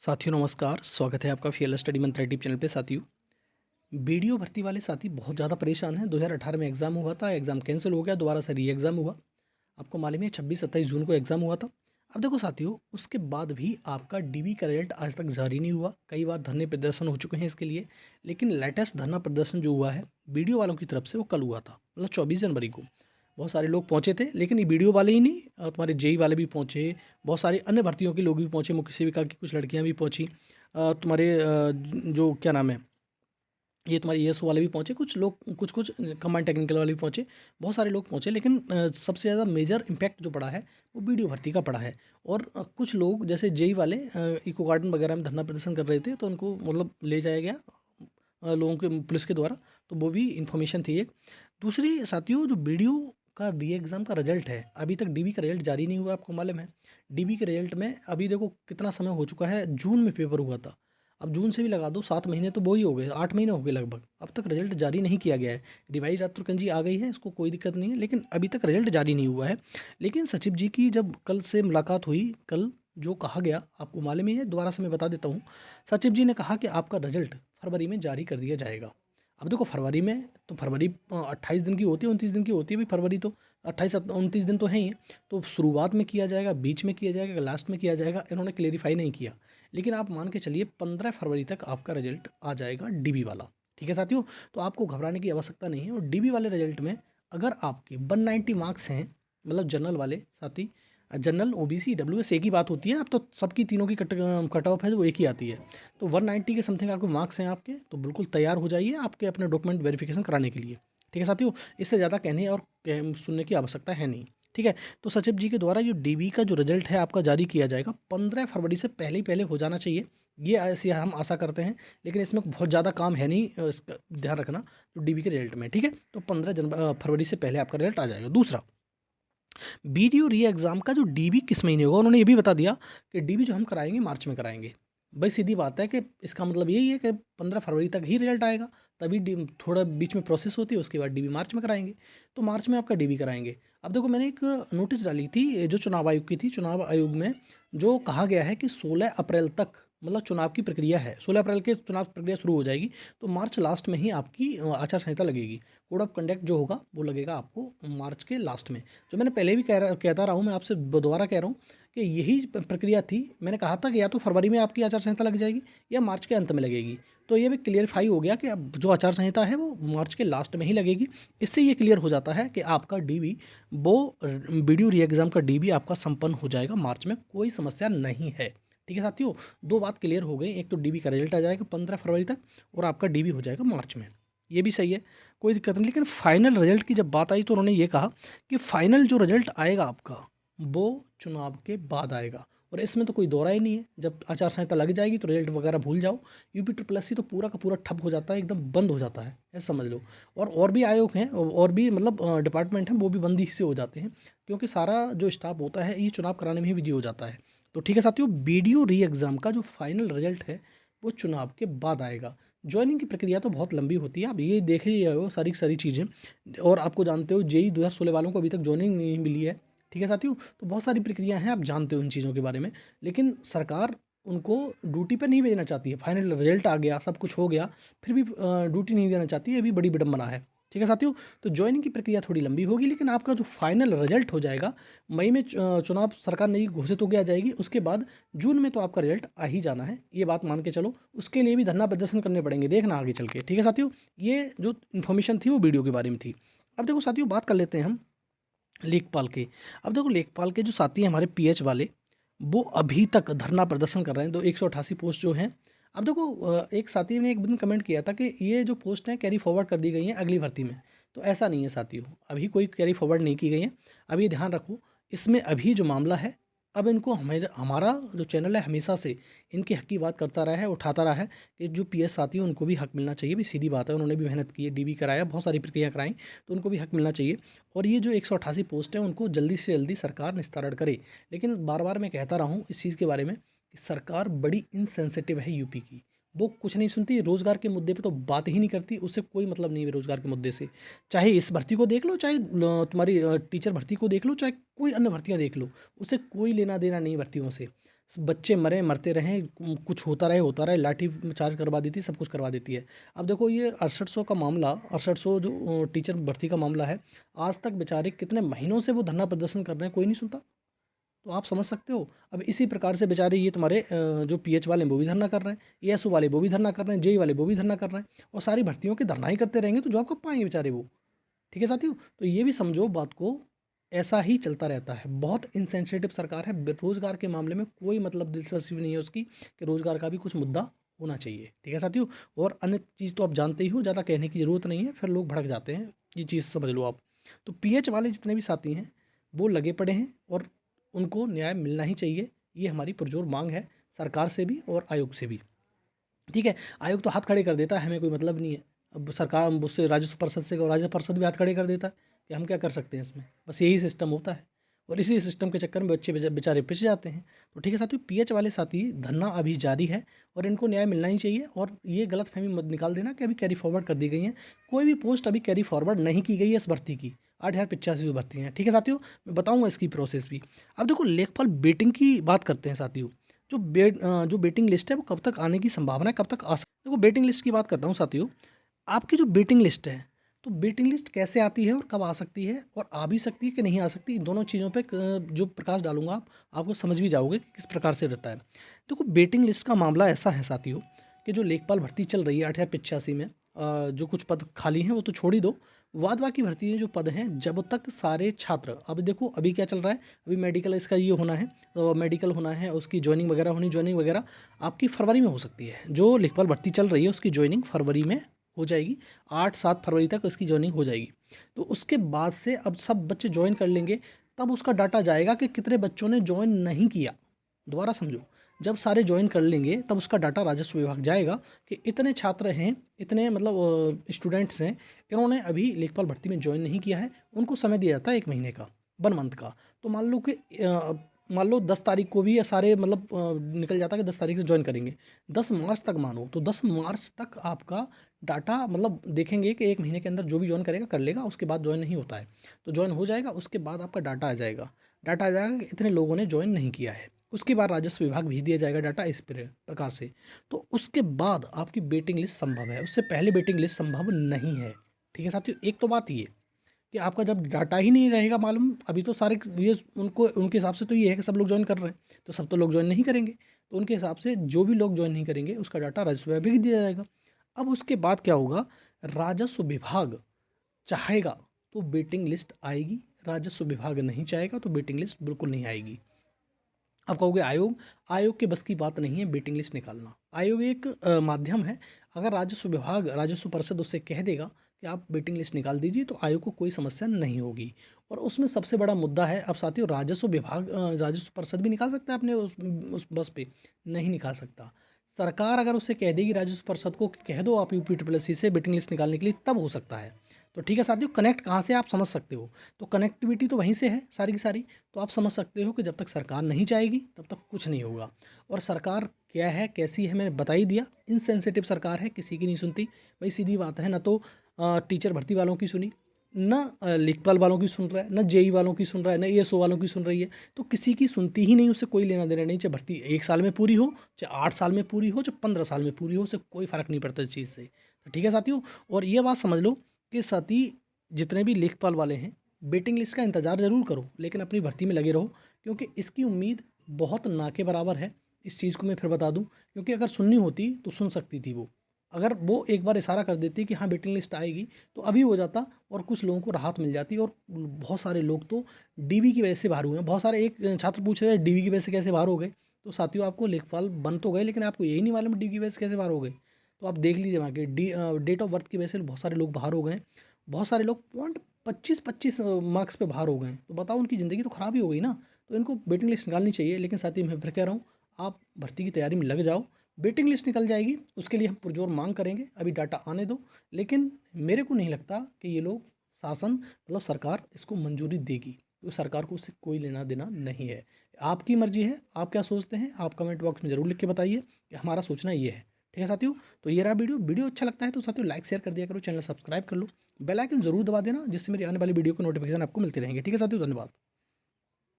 साथियों नमस्कार, स्वागत है आपका फीएलएस स्टडी मंत्र यूट्यूब चैनल पे। साथियों, बीडीओ भर्ती वाले साथी बहुत ज़्यादा परेशान हैं। 2018 में एग्ज़ाम हुआ था, एग्ज़ाम कैंसिल हो गया, दोबारा से री एग्ज़ाम हुआ। आपको मालूम है 26-27 जून को एग्ज़ाम हुआ था। अब देखो साथियों, उसके बाद भी आपका डीबी का रिजल्ट आज तक जारी नहीं हुआ। कई बार धरने प्रदर्शन हो चुके हैं इसके लिए, लेकिन लेटेस्ट धरना प्रदर्शन जो हुआ है बीडीओ वालों की तरफ से वो कल हुआ था, मतलब 24 जनवरी को। बहुत सारे लोग पहुँचे थे, लेकिन ये बीडीओ वाले ही नहीं, तुम्हारे जेई वाले भी पहुँचे, बहुत सारे अन्य भर्तियों के लोग भी पहुँचे, मुख्य सेविका की कुछ लड़कियाँ भी पहुँची, तुम्हारे जो क्या नाम है, ये तुम्हारे ईएसओ वाले भी पहुँचे, कुछ लोग कुछ कमांड टेक्निकल वाले भी पहुँचे, बहुत सारे लोग पहुँचे। लेकिन सबसे ज़्यादा मेजर इम्पैक्ट जो पड़ा है वो बीडीओ भर्ती का पड़ा है। और कुछ लोग जैसे जेई वाले इको गार्डन वगैरह में धरना प्रदर्शन कर रहे थे, तो उनको मतलब ले जाया गया लोगों के पुलिस के द्वारा। तो वो भी इन्फॉर्मेशन थी एक। दूसरी साथियों, जो बीडीओ का री एग्ज़ाम का रिजल्ट है, अभी तक डीबी का रिजल्ट जारी नहीं हुआ, आपको मालूम है। डीबी के रिजल्ट में अभी देखो कितना समय हो चुका है, जून में पेपर हुआ था। अब जून से भी लगा दो, 7 महीने तो वो ही हो गए, 8 महीने हो गए लगभग। अब तक रिजल्ट जारी नहीं किया गया है। रिवाइज रात्रकंजी आ गई है, इसको कोई दिक्कत नहीं है, लेकिन अभी तक रिजल्ट जारी नहीं हुआ है। लेकिन सचिव जी की जब कल से मुलाकात हुई, कल जो कहा गया आपको मालूम ही है, दोबारा से मैं बता देता हूँ। सचिव जी ने कहा कि आपका रिजल्ट फरवरी में जारी कर दिया जाएगा। अब देखो फरवरी में तो फरवरी 28 दिन की होती है, 29 दिन की होती है भाई फरवरी, तो 28-29 दिन तो है ही है। तो शुरुआत में किया जाएगा, बीच में किया जाएगा, लास्ट में किया जाएगा, इन्होंने क्लेरिफाई नहीं किया। लेकिन आप मान के चलिए 15 फरवरी तक आपका रिजल्ट आ जाएगा डीबी वाला। ठीक है साथियों, तो आपको घबराने की आवश्यकता नहीं है। और डीबी वाले रिजल्ट में अगर आपके 190 मार्क्स हैं, मतलब जनरल वाले साथी, जनरल ओबीसी डब्ल्यूएस एक ही बात होती है। अब तो सबकी तीनों की कट ऑफ है, वो एक ही आती है। तो 190 के समथिंग आपके मार्क्स हैं आपके, तो बिल्कुल तैयार हो जाइए आपके अपने डॉक्यूमेंट वेरिफिकेशन कराने के लिए। ठीक है साथियों, इससे ज़्यादा कहने और सुनने की आवश्यकता है नहीं। ठीक है, तो सचिव जी के द्वारा जो डीबी का जो रिजल्ट है आपका जारी किया जाएगा 15 फरवरी से पहले ही पहले हो जाना चाहिए, ये ऐसी हम आशा करते हैं। लेकिन इसमें बहुत ज़्यादा काम है नहीं, इसका ध्यान रखना जो डीबी के रिजल्ट में। ठीक है, तो 15 फरवरी से पहले आपका रिजल्ट आ जाएगा। दूसरा, बीडीओ री एग्ज़ाम का जो डीबी किस महीने होगा, उन्होंने ये भी बता दिया कि डीबी जो हम कराएंगे मार्च में कराएंगे। भाई सीधी बात है कि इसका मतलब यही है कि 15 फरवरी तक ही रिजल्ट आएगा, तभी डी थोड़ा बीच में प्रोसेस होती है, उसके बाद डीबी मार्च में कराएंगे। तो मार्च में आपका डीबी कराएंगे। अब देखो मैंने एक नोटिस डाली थी जो चुनाव आयोग की थी, चुनाव आयोग में जो कहा गया है कि 16 अप्रैल तक, मतलब चुनाव की प्रक्रिया है, 16 अप्रैल के चुनाव प्रक्रिया शुरू हो जाएगी। तो मार्च लास्ट में ही आपकी आचार संहिता लगेगी। कोड ऑफ कंडक्ट जो होगा वो लगेगा आपको मार्च के लास्ट में। जो मैंने पहले भी कहता रहा हूँ, मैं आपसे दोबारा कह रहा हूँ कि यही प्रक्रिया थी। मैंने कहा था कि या तो फरवरी में आपकी आचार संहिता लग जाएगी या मार्च के अंत में लगेगी। तो ये भी क्लियरफाई हो गया कि अब जो आचार संहिता है वो मार्च के लास्ट में ही लगेगी। इससे ये क्लियर हो जाता है कि आपका डीबी, वो वीडियो री एग्ज़ाम का डीबी आपका संपन्न हो जाएगा मार्च में, कोई समस्या नहीं है। ठीक है साथियों, दो बात क्लियर हो गई, एक तो डीबी का रिजल्ट आ जाएगा 15 फरवरी तक, और आपका डीबी हो जाएगा मार्च में, ये भी सही है, कोई दिक्कत नहीं। लेकिन फाइनल रिजल्ट की जब बात आई तो उन्होंने ये कहा कि फाइनल जो रिजल्ट आएगा आपका वो चुनाव के बाद आएगा। और इसमें तो कोई दौरा ही नहीं है, जब आचार संहिता लग जाएगी तो रिजल्ट वगैरह भूल जाओ। यूपी ट्रिपल एस सी तो पूरा का पूरा ठप हो जाता है, एकदम बंद हो जाता है, ऐसा समझ लो। और भी आयोग हैं, और भी मतलब डिपार्टमेंट हैं, वो भी बंदी से हो जाते हैं, क्योंकि सारा जो स्टाफ होता है ये चुनाव कराने में ही बिजी हो जाता है। तो ठीक है साथियों, बीडीओ री एग्ज़ाम का जो फाइनल रिजल्ट है वो चुनाव के बाद आएगा। जॉइनिंग की प्रक्रिया तो बहुत लंबी होती है, आप ये देख ही रहे हो सारी की सारी चीज़ें। और आपको जानते हो जेई 2016 वालों को अभी तक जॉइनिंग नहीं मिली है। ठीक है साथियों, तो बहुत सारी प्रक्रिया हैं, आप जानते हो इन चीज़ों के बारे में। लेकिन सरकार उनको ड्यूटी पे नहीं भेजना चाहती है। फाइनल रिजल्ट आ गया, सब कुछ हो गया, फिर भी ड्यूटी नहीं देना चाहती है, ये भी बड़ी विडंबना है। ठीक है साथियों, तो ज्वाइनिंग की प्रक्रिया थोड़ी लंबी होगी, लेकिन आपका जो फाइनल रिजल्ट हो जाएगा मई में, चुनाव सरकार नई घोषित होकर आ जाएगी, उसके बाद जून में तो आपका रिजल्ट आ ही जाना है, ये बात मान के चलो। उसके लिए भी धरना प्रदर्शन करने पड़ेंगे, देखना आगे चल के। ठीक है साथियों, ये जो इन्फॉर्मेशन थी वो वीडियो के बारे में थी। अब देखो साथियों, बात कर लेते हैं हम लेखपाल के। अब देखो लेखपाल के जो साथी हैं हमारे पीएच वाले, वो अभी तक धरना प्रदर्शन कर रहे हैं, तो 188 पोस्ट जो हैं। अब देखो एक साथी ने एक दिन कमेंट किया था कि ये जो पोस्ट हैं कैरी फॉरवर्ड कर दी गई हैं अगली भर्ती में। तो ऐसा नहीं है साथियों, अभी कोई कैरी फॉरवर्ड नहीं की गई है। अब ये ध्यान रखो, इसमें अभी जो मामला है, अब इनको हमारा जो चैनल है हमेशा से इनके हक की बात करता रहा है, उठाता रहा है कि जो पीएस साथी हैं उनको भी हक मिलना चाहिए। भी सीधी बात है, उन्होंने भी मेहनत की है, डीबी कराया, बहुत सारी प्रक्रिया कराई, तो उनको भी हक मिलना चाहिए। और ये जो 188 पोस्ट है उनको जल्दी से जल्दी सरकार निस्तारण करे। लेकिन बार बार मैं कहता रहा हूँ इस चीज़ के बारे में कि सरकार बड़ी इनसेंसिटिव है यूपी की, वो कुछ नहीं सुनती, रोज़गार के मुद्दे पे तो बात ही नहीं करती, उससे कोई मतलब नहीं है रोज़गार के मुद्दे से। चाहे इस भर्ती को देख लो, चाहे तुम्हारी टीचर भर्ती को देख लो, चाहे कोई अन्य भर्तियाँ देख लो, उससे कोई लेना देना नहीं भर्तियों से। बच्चे मरे मरते रहें, कुछ होता रहे, लाठी चार्ज करवा देती है, सब कुछ करवा देती है। अब देखो ये 6800 का मामला, 6800 जो टीचर भर्ती का मामला है, आज तक बेचारे कितने महीनों से वो धरना प्रदर्शन कर रहे हैं, कोई नहीं सुनता। तो आप समझ सकते हो। अब इसी प्रकार से बेचारे ये तुम्हारे जो पीएच वाले हैं वो भी धरना कर रहे हैं, एएसओ वाले वो भी धरना कर रहे हैं, जेई वाले वो भी धरना कर रहे हैं, और सारी भर्तियों के धरना ही करते रहेंगे तो जॉब कब पाएंगे बेचारे वो। ठीक है साथियों, तो ये भी समझो बात को, ऐसा ही चलता रहता है। बहुत इनसेंसिटिव सरकार है, रोजगार के मामले में कोई मतलब दिलचस्पी नहीं है उसकी कि रोजगार का भी कुछ मुद्दा होना चाहिए। ठीक है साथियों, और अन्य चीज़ तो आप जानते ही हो, ज़्यादा कहने की ज़रूरत नहीं है, फिर लोग भड़क जाते हैं, ये चीज़ समझ लो आप। तो पीएच वाले जितने भी साथी हैं वो लगे पड़े हैं और उनको न्याय मिलना ही चाहिए, ये हमारी पुरजोर मांग है सरकार से भी और आयोग से भी। ठीक है, आयोग तो हाथ खड़े कर देता है, हमें कोई मतलब नहीं है। अब सरकार उससे राजस्व परिषद से, राजस्व परिषद भी हाथ खड़े कर देता है कि हम क्या कर सकते हैं इसमें, बस यही सिस्टम होता है। और इसी सिस्टम के चक्कर में बच्चे बेचारे पिस जाते हैं। तो ठीक है साथियों, पीएच वाले साथी धरना अभी जारी है और इनको न्याय मिलना ही चाहिए। और ये गलतफहमी मत निकाल देना कि अभी कैरी फॉरवर्ड कर दी गई है, कोई भी पोस्ट अभी कैरी फॉरवर्ड नहीं की गई है इस भर्ती की। 8085 जो भर्ती हैं, ठीक है साथियों, मैं बताऊंगा इसकी प्रोसेस भी। अब देखो लेखपाल बेटिंग की बात करते हैं साथियों। जो बेटिंग लिस्ट है वो कब तक आने की संभावना है, कब तक आ सकती है। देखो बेटिंग लिस्ट की बात करता हूँ साथियों, आपकी जो बेटिंग लिस्ट है, तो बेटिंग लिस्ट कैसे आती है और कब आ सकती है, और आ भी सकती है कि नहीं आ सकती, इन दोनों चीज़ों पे जो प्रकाश डालूंगा आपको समझ भी जाओगे कि किस प्रकार से रहता है। देखो बेटिंग लिस्ट का मामला ऐसा है साथियों कि जो लेखपाल भर्ती चल रही है 8885 में, जो कुछ पद खाली हैं वो तो छोड़ ही दो, बाद बाकी भर्ती में जो पद हैं, जब तक सारे छात्र, अब देखो अभी क्या चल रहा है, अभी मेडिकल इसका ये होना है, तो मेडिकल होना है, उसकी ज्वाइनिंग वगैरह होनी, ज्वाइनिंग वगैरह आपकी फरवरी में हो सकती है। जो लेखपाल भर्ती चल रही है उसकी ज्वाइनिंग फरवरी में हो जाएगी, 8-7 फरवरी तक उसकी ज्वाइनिंग हो जाएगी। तो उसके बाद से अब सब बच्चे ज्वाइन कर लेंगे, तब उसका डाटा जाएगा कि कितने बच्चों ने ज्वाइन नहीं किया। दोबारा समझो, जब सारे ज्वाइन कर लेंगे तब उसका डाटा राजस्व विभाग जाएगा कि इतने छात्र हैं, इतने मतलब स्टूडेंट्स हैं, इन्होंने अभी लेखपाल भर्ती में ज्वाइन नहीं किया है। उनको समय दिया जाता है 1 महीने का, 1 मंथ का। तो मान लो 10 तारीख को भी ये सारे मतलब निकल जाता है कि 10 तारीख से ज्वाइन करेंगे, 10 मार्च तक मानो, तो 10 मार्च तक आपका डाटा मतलब देखेंगे कि 1 महीने के अंदर जो भी ज्वाइन करेगा कर लेगा, उसके बाद ज्वाइन नहीं होता है तो ज्वाइन हो जाएगा, उसके बाद आपका डाटा आ जाएगा। डाटा आ जाएगा कि इतने लोगों ने ज्वाइन नहीं किया है, उसके बाद राजस्व विभाग भेज दिया जाएगा डाटा इस प्रकार से। तो उसके बाद आपकी वेटिंग लिस्ट संभव है, उससे पहले वेटिंग लिस्ट संभव नहीं है। ठीक है साथियों, एक तो बात ये कि आपका जब डाटा ही नहीं रहेगा मालूम, अभी तो सारे ये उनको उनके हिसाब से तो ये है कि सब लोग ज्वाइन कर रहे हैं, तो सब तो लोग ज्वाइन नहीं करेंगे, तो उनके हिसाब से जो भी लोग ज्वाइन नहीं करेंगे उसका डाटा राजस्व विभाग भेज दिया जाएगा। अब उसके बाद क्या होगा, राजस्व विभाग चाहेगा तो वेटिंग लिस्ट आएगी, राजस्व विभाग नहीं चाहेगा तो वेटिंग लिस्ट बिल्कुल नहीं आएगी। आप कहोगे आयोग के बस की बात नहीं है वेटिंग लिस्ट निकालना। आयोग एक माध्यम है, अगर राजस्व विभाग, राजस्व परिषद उससे कह देगा कि आप वेटिंग लिस्ट निकाल दीजिए तो आयोग को कोई समस्या नहीं होगी। और उसमें सबसे बड़ा मुद्दा है, अब साथियों राजस्व विभाग, राजस्व परिषद भी निकाल सकता है अपने उस बस पे, नहीं निकाल सकता। सरकार अगर उससे कह देगी राजस्व परिषद को कि कह दो आप UPSSC से वेटिंग लिस्ट निकालने के लिए, तब हो सकता है। तो ठीक है साथियों, कनेक्ट कहाँ से आप समझ सकते हो, तो कनेक्टिविटी तो वहीं से है सारी की सारी। तो आप समझ सकते हो कि जब तक सरकार नहीं चाहेगी तब तक कुछ नहीं होगा। और सरकार क्या है कैसी है मैंने बता ही दिया, इनसेंसिटिव सरकार है, किसी की नहीं सुनती भाई, सीधी बात है। ना तो टीचर भर्ती वालों की सुनी, ना लेखपाल वालों की सुन रहा है, ना जेई वालों की सुन रहा है, ना एएसओ वालों की सुन रही है। तो किसी की सुनती ही नहीं, उससे कोई लेना देना नहीं, चाहे भर्ती 1 साल में पूरी हो, चाहे 8 साल में पूरी हो, चाहे 15 साल में पूरी हो, उससे कोई फ़र्क नहीं पड़ता इस चीज़ से। तो ठीक है साथियों, और ये बात समझ लो कि साथी जितने भी लेखपाल वाले हैं, वेटिंग लिस्ट का इंतज़ार ज़रूर करो, लेकिन अपनी भर्ती में लगे रहो, क्योंकि इसकी उम्मीद बहुत ना के बराबर है। इस चीज़ को मैं फिर बता दूं, क्योंकि अगर सुननी होती तो सुन सकती थी वो, अगर वो एक बार इशारा कर देती कि हाँ वेटिंग लिस्ट आएगी तो अभी हो जाता और कुछ लोगों को राहत मिल जाती। और बहुत सारे लोग तो डीवी की वजह से बाहर हुए हैं, बहुत सारे, एक छात्र पूछ रहे हैं डीवी की वजह से कैसे बाहर हो गए। तो साथियों आपको लेखपाल बन तो गए, लेकिन आपको यही नहीं मालूम डीवी की वजह से कैसे बाहर हो गए। तो आप देख लीजिए वहाँ के डेट ऑफ बर्थ की वजह से बहुत सारे लोग बाहर हो गए, बहुत सारे लोग पॉइंट 25-25 मार्क्स पे बाहर हो गए। तो बताओ उनकी ज़िंदगी तो ख़राब ही हो गई ना। तो इनको वेटिंग लिस्ट निकालनी चाहिए। लेकिन साथ ही मैं फिर कह रहा हूँ, आप भर्ती की तैयारी में लग जाओ, वेटिंग लिस्ट निकल जाएगी, उसके लिए हम पुरजोर मांग करेंगे, अभी डाटा आने दो। लेकिन मेरे को नहीं लगता कि ये लोग शासन मतलब सरकार इसको मंजूरी देगी, तो सरकार को उससे कोई लेना देना नहीं है। आपकी मर्जी है, आप क्या सोचते हैं आप कमेंट बॉक्स में ज़रूर लिख के बताइए कि हमारा सोचना ये है। ठीक है साथियों, तो ये रहा वीडियो अच्छा लगता है तो साथियों लाइक शेयर कर दिया करो, चैनल सब्सक्राइब कर लो, बेल आइकन जरूर दबा देना, जिससे मेरी आने वाली वीडियो को नोटिफिकेशन आपको मिलते रहेंगे। ठीक है साथियों, धन्यवाद।